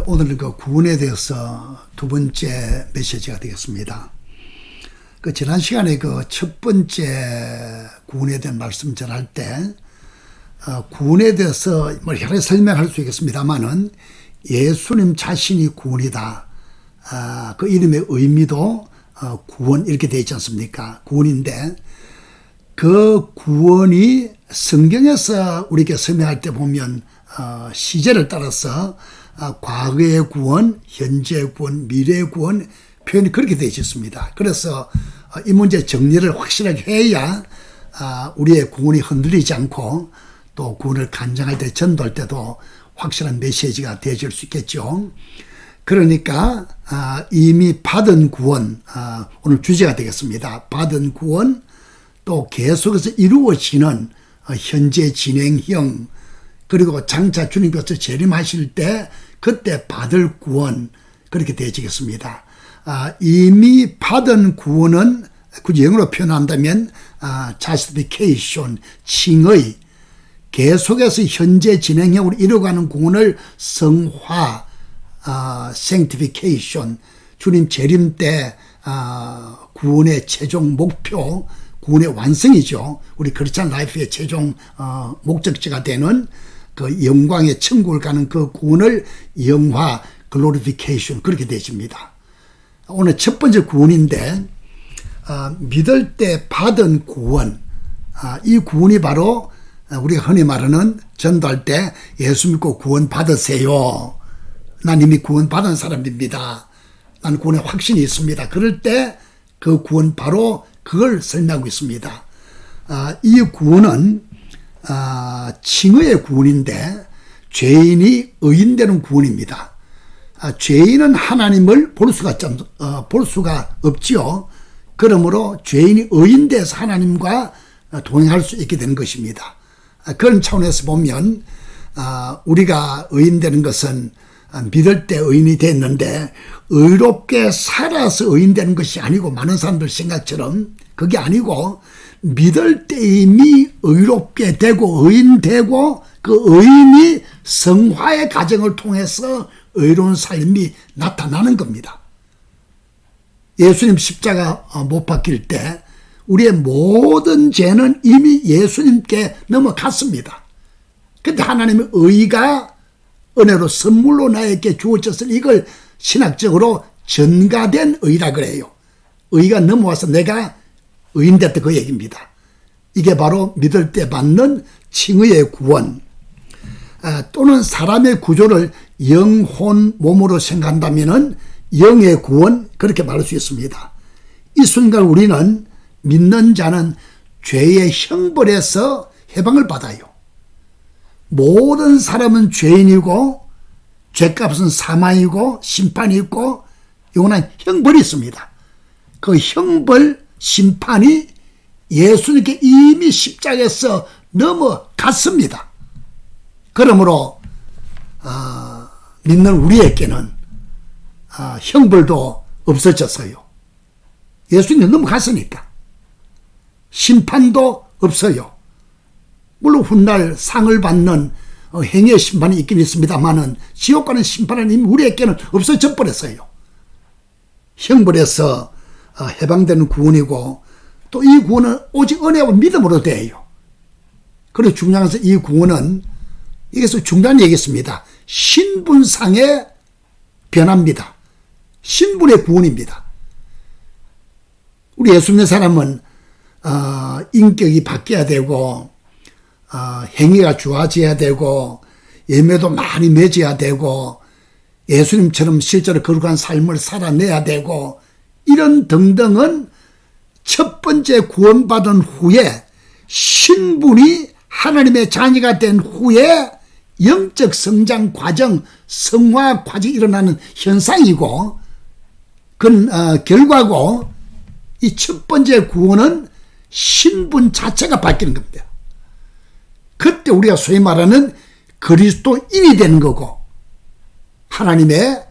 오늘 그 구원에 대해서 두 번째 메시지가 되겠습니다. 그 지난 시간에 그 첫 번째 구원에 대한 말씀 전할 때 구원에 대해서 뭐 여러 설명할 수 있겠습니다만은 예수님 자신이 구원이다. 그 이름의 의미도 구원 이렇게 되어 있지 않습니까? 구원인데 그 구원이 성경에서 우리에게 설명할 때 보면 시제를 따라서 과거의 구원, 현재의 구원, 미래의 구원 표현이 그렇게 되어 있습니다. 그래서 이 문제 정리를 확실하게 해야 우리의 구원이 흔들리지 않고 또 구원을 간증할 때 전도할 때도 확실한 메시지가 되어질 수 있겠죠. 그러니까 이미 받은 구원, 오늘 주제가 되겠습니다. 받은 구원, 또 계속해서 이루어지는 현재 진행형, 그리고 장차 주님께서 재림하실 때 그때 받을 구원, 그렇게 되어지겠습니다. 이미 받은 구원은 굳이 영어로 표현한다면 justification, 칭의, 계속해서 현재 진행형으로 이루어가는 구원을 성화, sanctification, 주님 재림 때 구원의 최종 목표, 구원의 완성이죠. 우리 크리스찬 라이프의 최종 목적지가 되는 그 영광의 천국을 가는 그 구원을 영화, glorification, 그렇게 되십니다. 오늘 첫 번째 구원인데 믿을 때 받은 구원, 이 구원이 바로 우리가 흔히 말하는 전도할 때 예수 믿고 구원 받으세요. 난 이미 구원 받은 사람입니다. 난 구원의 확신이 있습니다. 그럴 때 그 구원 바로 그걸 설명하고 있습니다. 이 구원은 칭의의 구원인데 죄인이 의인되는 구원입니다. 죄인은 하나님을 볼 수가 없지요. 그러므로 죄인이 의인돼서 하나님과 동행할 수 있게 되는 것입니다. 그런 차원에서 보면 우리가 의인되는 것은 믿을 때 의인이 됐는데 의롭게 살아서 의인되는 것이 아니고, 많은 사람들 생각처럼 그게 아니고 믿을 때 이미 의롭게 되고 의인되고 그 의인이 성화의 과정을 통해서 의로운 삶이 나타나는 겁니다. 예수님 십자가 못 박힐 때 우리의 모든 죄는 이미 예수님께 넘어갔습니다. 그런데 하나님의 의가 은혜로 선물로 나에게 주어졌을 이걸 신학적으로 전가된 의라 그래요. 의가 넘어와서 내가 의인됐다, 그 얘기입니다. 이게 바로 믿을 때 받는 칭의의 구원, 또는 사람의 구조를 영혼 몸으로 생각한다면 영의 구원, 그렇게 말할 수 있습니다. 이 순간 우리는, 믿는 자는 죄의 형벌에서 해방을 받아요. 모든 사람은 죄인이고 죄값은 사망이고 심판이 있고 영원한 형벌이 있습니다. 그 형벌, 심판이 예수님께 이미 십자가에서 넘어갔습니다. 그러므로 믿는 우리에게는 형벌도 없어졌어요. 예수님 넘어갔으니까. 심판도 없어요. 물론 훗날 상을 받는 행위의 심판이 있긴 있습니다만은 지옥 가는 심판은 이미 우리에게는 없어져 버렸어요. 형벌에서 해방되는 구원이고, 또 이 구원은 오직 은혜와 믿음으로 돼요. 그리고 중요한 것은 이 구원은, 이것은 중요한 얘기였습니다. 신분상의 변화입니다. 신분의 구원입니다. 우리 예수 믿는 사람은 인격이 바뀌어야 되고, 행위가 좋아져야 되고, 예매도 많이 맺어야 되고, 예수님처럼 실제로 거룩한 삶을 살아내야 되고, 이런 등등은 첫 번째 구원받은 후에 신분이 하나님의 자녀가 된 후에 영적 성장 과정, 성화 과정이 일어나는 현상이고, 그건 결과고, 이 첫 번째 구원은 신분 자체가 바뀌는 겁니다. 그때 우리가 소위 말하는 그리스도인이 되는 거고, 하나님의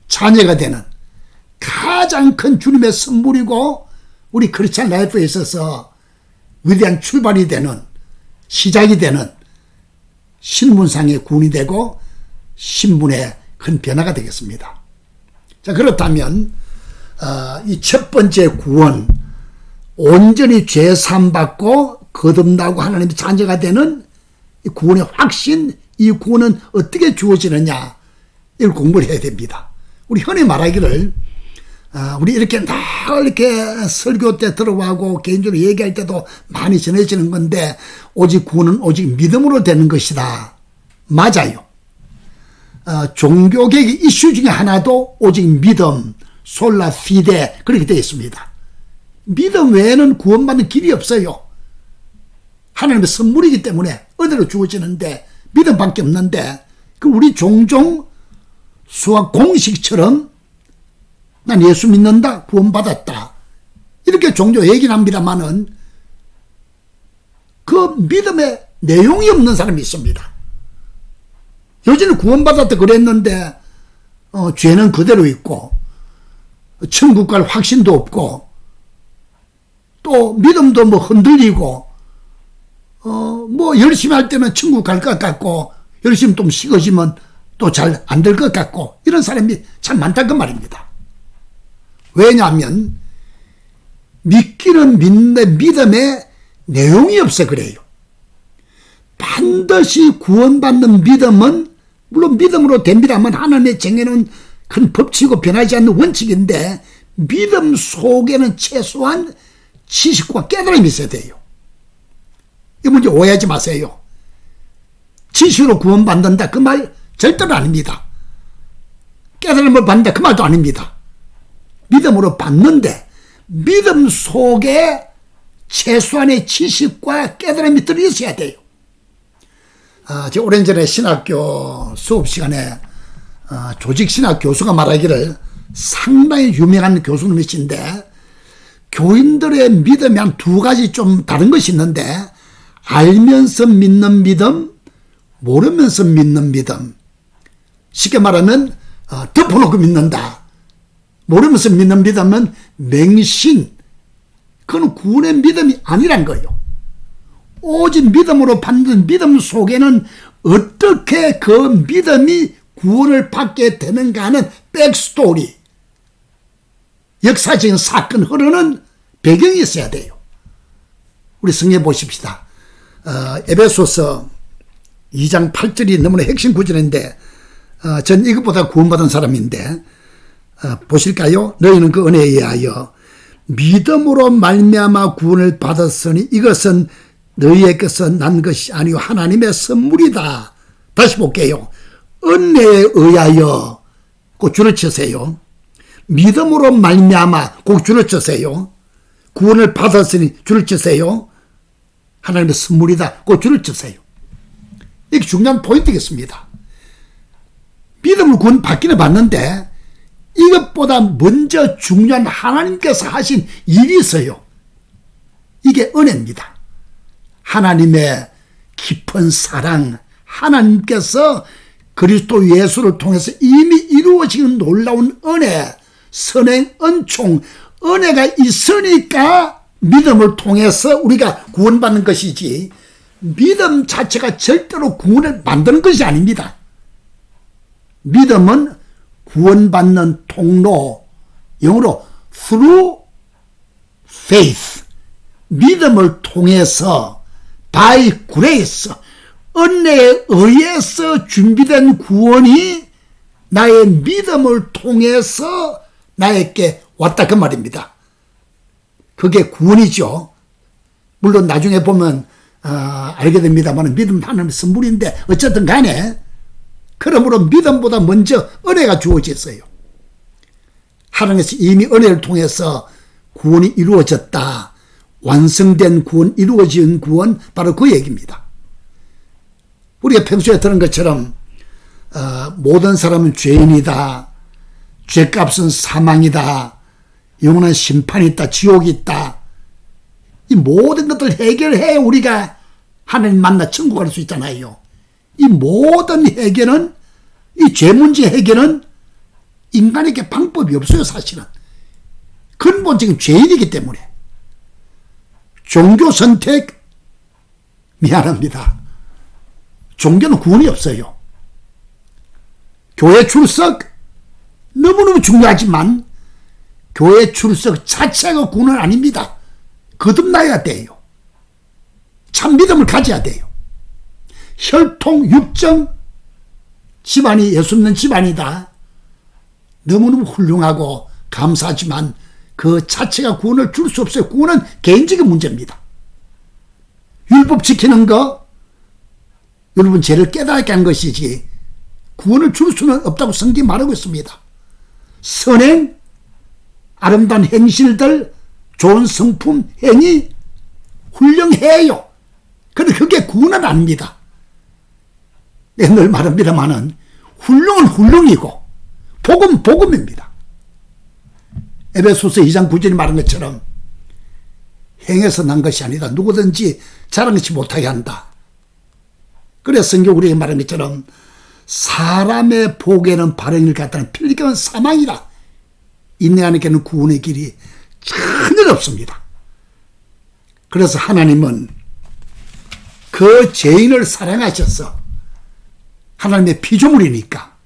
자녀가 되는 가장 큰 주님의 선물이고, 우리 크리스찬 라이프에 있어서 위대한 출발이 되는, 시작이 되는 신분상의 구원이 되고 신분의 큰 변화가 되겠습니다. 자, 그렇다면 이 첫 번째 구원, 온전히 죄 사함받고 거듭나고 하나님의 자녀가 되는 이 구원의 확신, 이 구원은 어떻게 주어지느냐, 이걸 공부를 해야 됩니다. 우리 흔히 말하기를 우리 이렇게 늘 이렇게 설교 때 들어가고 개인적으로 얘기할 때도 많이 전해지는 건데, 오직 구원은 오직 믿음으로 되는 것이다. 맞아요. 종교개혁의 이슈 중에 하나도 오직 믿음, 솔라 피데, 그렇게 되어 있습니다. 믿음 외에는 구원받는 길이 없어요. 하나님의 선물이기 때문에 은혜로 주어지는데 믿음밖에 없는데, 우리 종종 수학 공식처럼 난 예수 믿는다, 구원받았다, 이렇게 종종 얘기는 합니다만은 그 믿음에 내용이 없는 사람이 있습니다. 요즘은 구원받았다 그랬는데 죄는 그대로 있고 천국 갈 확신도 없고 또 믿음도 뭐 흔들리고 뭐 열심히 할 때는 천국 갈 것 같고 열심히 좀 식어지면 또 잘 안 될 것 같고, 이런 사람이 참 많다는 말입니다. 왜냐하면 믿기는 믿는데 믿음에 내용이 없어 그래요. 반드시 구원받는 믿음은 물론 믿음으로 됩니다만 하나님의 정해놓은 큰 법칙이고 변하지 않는 원칙인데, 믿음 속에는 최소한 지식과 깨달음이 있어야 돼요. 이 문제 오해하지 마세요. 지식으로 구원받는다 그 말 절대로 아닙니다. 깨달음을 받는다 그 말도 아닙니다. 믿음으로 받는데 믿음 속에 최소한의 지식과 깨달음이 들어있어야 돼요. 제가 오랜 전에 신학교 수업 시간에 조직신학 교수가 말하기를, 상당히 유명한 교수님이신데 교인들의 믿음이 한 두 가지 좀 다른 것이 있는데, 알면서 믿는 믿음, 모르면서 믿는 믿음. 쉽게 말하면 덮어놓고 믿는다. 모르면서 믿는 믿음은 맹신, 그건 구원의 믿음이 아니란 거예요. 오직 믿음으로 받는 믿음 속에는 어떻게 그 믿음이 구원을 받게 되는가 하는 백스토리, 역사적인 사건 흐르는 배경이 있어야 돼요. 우리 성경 보십시다. 에베소서 2장 8절이 너무나 핵심 구절인데, 전 이것보다 구원받은 사람인데, 보실까요? 너희는 그 은혜에 의하여 믿음으로 말미암아 구원을 받았으니 이것은 너희에게서 난 것이 아니요 하나님의 선물이다. 다시 볼게요. 은혜에 의하여, 꼭 줄을 쳐세요. 믿음으로 말미암아, 꼭 줄을 쳐세요. 구원을 받았으니 줄을 쳐세요. 하나님의 선물이다. 꼭 줄을 쳐세요. 이게 중요한 포인트겠습니다. 믿음으로 구원 받기는 받는데 이것보다 먼저 중요한 하나님께서 하신 일이 있어요. 이게 은혜입니다. 하나님의 깊은 사랑, 하나님께서 그리스도 예수를 통해서 이미 이루어지는 놀라운 은혜, 선행, 은총, 은혜가 있으니까 믿음을 통해서 우리가 구원받는 것이지, 믿음 자체가 절대로 구원을 만드는 것이 아닙니다. 믿음은 구원받는 통로, 영어로 through faith, 믿음을 통해서 by grace, 은혜에 의해서 준비된 구원이 나의 믿음을 통해서 나에게 왔다 그 말입니다. 그게 구원이죠. 물론 나중에 보면 알게 됩니다만 믿음은 하나님의 선물인데 어쨌든 간에, 그러므로 믿음보다 먼저 은혜가 주어졌어요. 하나님께서 이미 은혜를 통해서 구원이 이루어졌다. 완성된 구원, 이루어진 구원, 바로 그 얘기입니다. 우리가 평소에 들은 것처럼 모든 사람은 죄인이다, 죄값은 사망이다, 영원한 심판이 있다, 지옥이 있다, 이 모든 것들 해결해 우리가 하나님 만나 천국 갈 수 있잖아요. 이 모든 해결은, 이 죄 문제 해결은 인간에게 방법이 없어요. 사실은 근본적인 죄인이기 때문에. 종교 선택, 미안합니다, 종교는 구원이 없어요. 교회 출석 너무너무 중요하지만 교회 출석 자체가 구원은 아닙니다. 거듭나야 돼요. 참 믿음을 가져야 돼요. 혈통, 육정 집안이 예수 믿는 집안이다. 너무너무 훌륭하고 감사하지만 그 자체가 구원을 줄 수 없어요. 구원은 개인적인 문제입니다. 율법 지키는 거 여러분 죄를 깨닫게 하는 것이지 구원을 줄 수는 없다고 성경이 말하고 있습니다. 선행, 아름다운 행실들, 좋은 성품, 행위 훌륭해요. 그런데 그게 구원은 아닙니다. 내가 늘 말합니다마는 훌륭은 훌륭이고 복음은 복음입니다. 에베소서 2장 9절이 말한 것처럼 행해서 난 것이 아니다. 누구든지 자랑치 못하게 한다. 그래서 성경 우리에게 말한 것처럼 사람의 복에는 발행을 갖다는 필리견은 사망이라. 인내하는께는 구원의 길이 전혀 없습니다. 그래서 하나님은 그 죄인을 사랑하셔서 하나님의 피조물이니까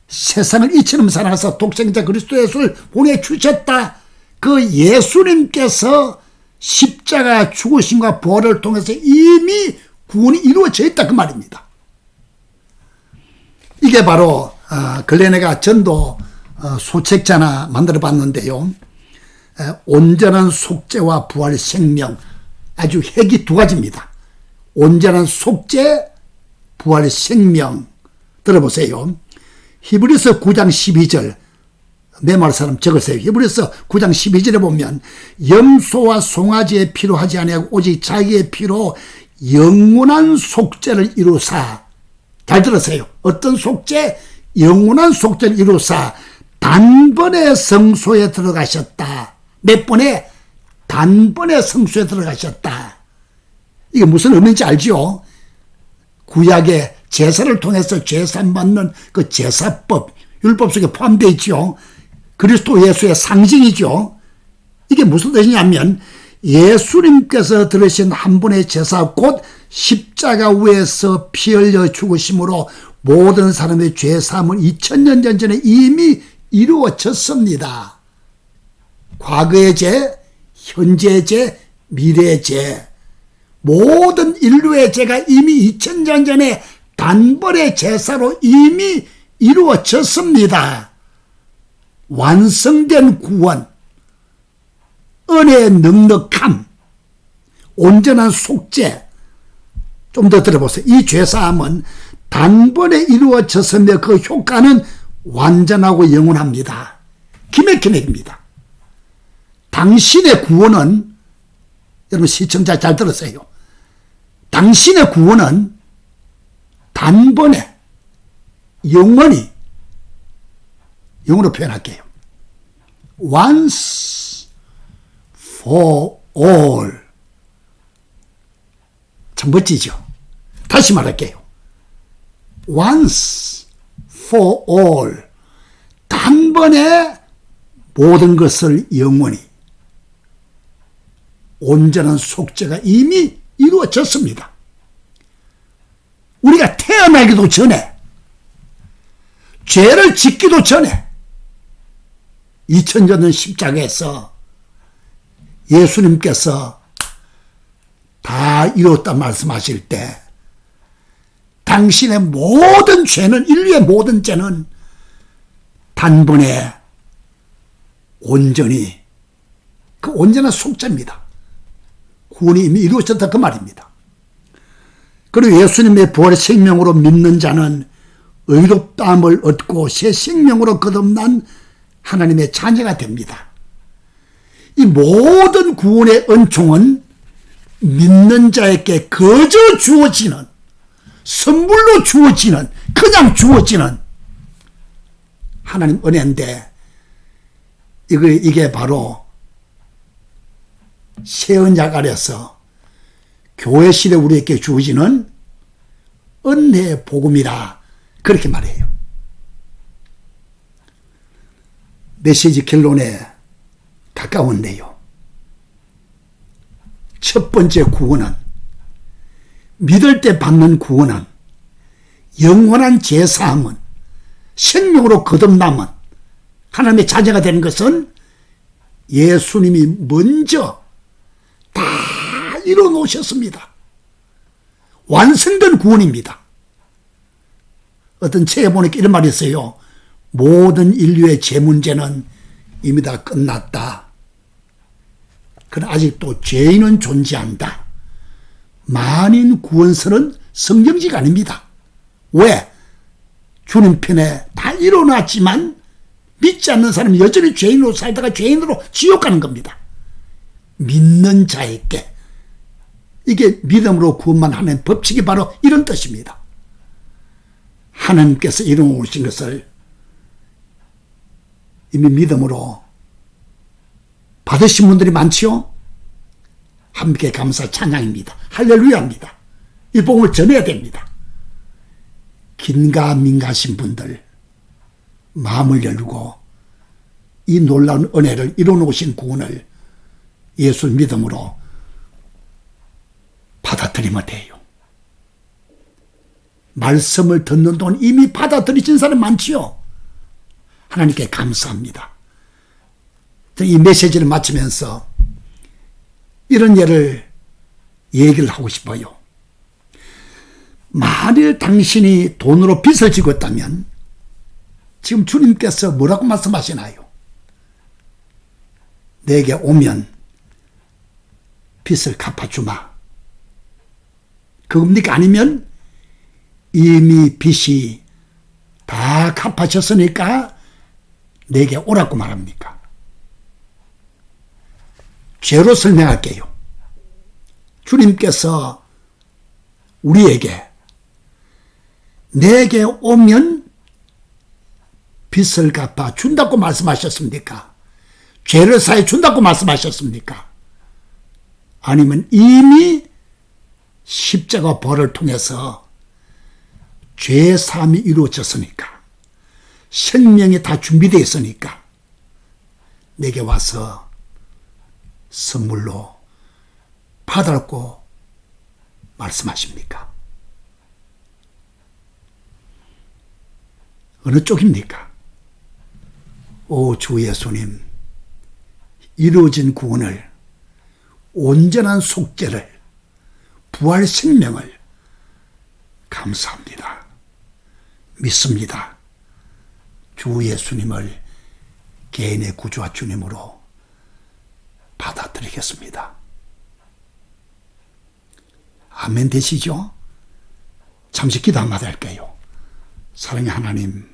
세상을 이처럼 사랑하사 독생자 그리스도 예수를 보내주셨다. 그 예수님께서 십자가 죽으심과 부활을 통해서 이미 구원이 이루어져 있다 그 말입니다. 이게 바로 근래 내가 전도 소책자 하나 만들어 봤는데요. 온전한 속죄와 부활 생명, 아주 핵이 두 가지입니다. 온전한 속죄, 부활 생명. 들어보세요. 히브리서 9장 12절 메모할 사람 적으세요. 히브리서 9장 12절에 보면 염소와 송아지의 피로 하지 아니하고 오직 자기의 피로 영원한 속죄를 이루사. 잘 들으세요. 어떤 속죄? 영원한 속죄를 이루사 단번에 성소에 들어가셨다. 몇 번에? 단번에 성소에 들어가셨다. 이게 무슨 의미인지 알죠? 구약의 제사를 통해서 제사 받는 그 제사법, 율법 속에 포함되어 있죠. 그리스도 예수의 상징이죠. 이게 무슨 뜻이냐면 예수님께서 들으신 한 번의 제사 곧 십자가 위에서 피 흘려 죽으심으로 모든 사람의 죄 사함은 2000년 전에 이미 이루어졌습니다. 과거의 죄, 현재의 죄, 미래의 죄, 모든 인류의 죄가 이미 2000년 전에 단번의 제사로 이미 이루어졌습니다. 완성된 구원, 은혜의 넉넉함, 온전한 속죄. 좀 더 들어보세요. 이 죄사함은 단번에 이루어졌으며 그 효과는 완전하고 영원합니다. 기맥힌 얘기입니다. 당신의 구원은, 여러분 시청자 잘 들으세요. 당신의 구원은 단번에 영원히, 영어로 표현할게요. Once for all. 참 멋지죠? 다시 말할게요. Once for all. 단번에 모든 것을 영원히. 온전한 속죄가 이미 이루어졌습니다. 우리가 태어나기도 전에, 죄를 짓기도 전에 2000년 전 십자가에서 예수님께서 다 이뤘다 말씀하실 때 당신의 모든 죄는, 인류의 모든 죄는 단번에 온전히, 그 온전한 속죄입니다. 구원이 이미 이루어졌다 그 말입니다. 그리고 예수님의 부활의 생명으로 믿는 자는 의롭다함을 얻고 새 생명으로 거듭난 하나님의 자녀가 됩니다. 이 모든 구원의 은총은 믿는 자에게 거저 주어지는, 선물로 주어지는, 그냥 주어지는 하나님 은혜인데, 이게 바로 새 언약 아래서 교회 시대 우리에게 주어지는 은혜의 복음이라 그렇게 말해요. 메시지 결론에 가까운데요. 첫 번째 구원은, 믿을 때 받는 구원은, 영원한 죄사함은 생명으로 거듭남은 하나님의 자녀가 되는 것은 예수님이 먼저 다 이뤄 놓으셨습니다. 완성된 구원입니다. 어떤 책에 보니까 이런 말이 있어요. 모든 인류의 죄 문제는 이미 다 끝났다. 그러나 아직도 죄인은 존재한다. 만인 구원설은 성경지가 아닙니다. 왜? 주님 편에 다 이뤄놨지만 믿지 않는 사람은 여전히 죄인으로 살다가 죄인으로 지옥 가는 겁니다. 믿는 자에게, 이게 믿음으로 구원만 하는 법칙이 바로 이런 뜻입니다. 하나님께서 이루어오신 것을 이미 믿음으로 받으신 분들이 많지요? 함께 감사 찬양입니다. 할렐루야입니다. 이 복음을 전해야 됩니다. 긴가민가하신 분들 마음을 열고 이 놀라운 은혜를 이뤄놓으신 구원을 예수 믿음으로 받아들이면 돼요. 말씀을 듣는 동안 이미 받아들이신 사람 많지요? 하나님께 감사합니다. 이 메시지를 마치면서 이런 예를 얘기를 하고 싶어요. 만일 당신이 돈으로 빚을 지고 있다면 지금 주님께서 뭐라고 말씀하시나요? 내게 오면 빚을 갚아주마. 그겁니까? 아니면 이미 빚이 다 갚아졌으니까 내게 오라고 말합니까? 죄로 설명할게요. 주님께서 우리에게 내게 오면 빚을 갚아 준다고 말씀하셨습니까? 죄를 사해 준다고 말씀하셨습니까? 아니면 이미 십자가 벌을 통해서 죄 사함이 이루어졌으니까, 생명이 다 준비되어 있으니까 내게 와서 선물로 받으라고 말씀하십니까? 어느 쪽입니까? 오 주 예수님, 이루어진 구원을, 온전한 속죄를, 부활 생명을 감사합니다. 믿습니다. 주 예수님을 개인의 구주와 주님으로 받아들이겠습니다. 아멘 되시죠? 잠시 기도 한마디 할게요. 사랑의 하나님,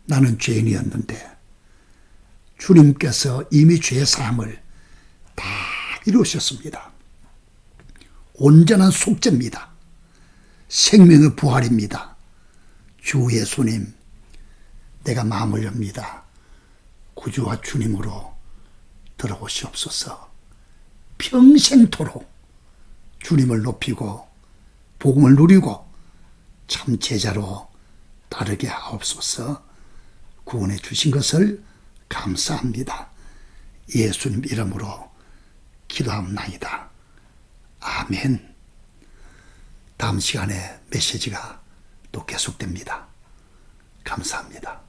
나는 죄인이었는데 주님께서 이미 죄 사함을 다 이루셨습니다. 온전한 속죄입니다. 생명의 부활입니다. 주 예수님, 내가 마음을 엽니다. 구주와 주님으로 들어오시옵소서. 평생토록 주님을 높이고 복음을 누리고 참 제자로 따르게 하옵소서. 구원해 주신 것을 감사합니다. 예수님 이름으로 기도합나이다. 아멘. 다음 시간에 메시지가 또 계속됩니다. 감사합니다.